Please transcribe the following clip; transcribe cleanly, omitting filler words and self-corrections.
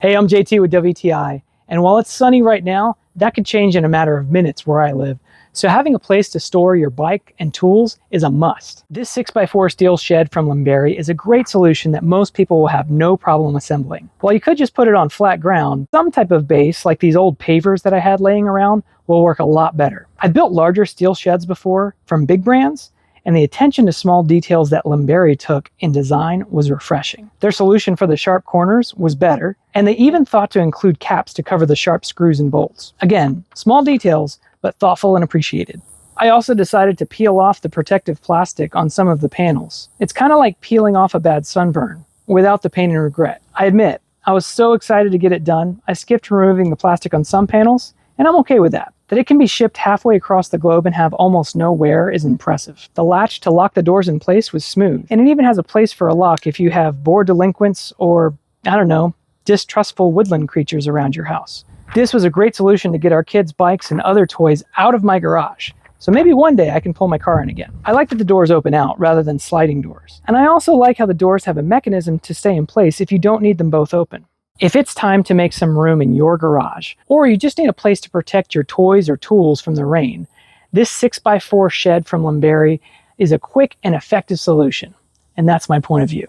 Hey, I'm JT with WTI, and while it's sunny right now, that could change in a matter of minutes where I live. So having a place to store your bike and tools is a must. This 6x4 steel shed from LEMBERI is a great solution that most people will have no problem assembling. While you could just put it on flat ground, some type of base, like these old pavers that I had laying around, will work a lot better. I've built larger steel sheds before from big brands, and the attention to small details that LEMBERI took in design was refreshing. Their solution for the sharp corners was better, and they even thought to include caps to cover the sharp screws and bolts. Again, small details, but thoughtful and appreciated. I also decided to peel off the protective plastic on some of the panels. It's kind of like peeling off a bad sunburn, without the pain and regret. I admit, I was so excited to get it done, I skipped removing the plastic on some panels, and I'm okay with that. That it can be shipped halfway across the globe and have almost no wear is impressive. The latch to lock the doors in place was smooth, and it even has a place for a lock if you have bored delinquents or, I don't know, distrustful woodland creatures around your house. This was a great solution to get our kids' bikes and other toys out of my garage, so maybe one day I can pull my car in again. I like that the doors open out rather than sliding doors, and I also like how the doors have a mechanism to stay in place if you don't need them both open. If it's time to make some room in your garage, or you just need a place to protect your toys or tools from the rain, this 6x4 shed from LEMBERI is a quick and effective solution, and that's my point of view.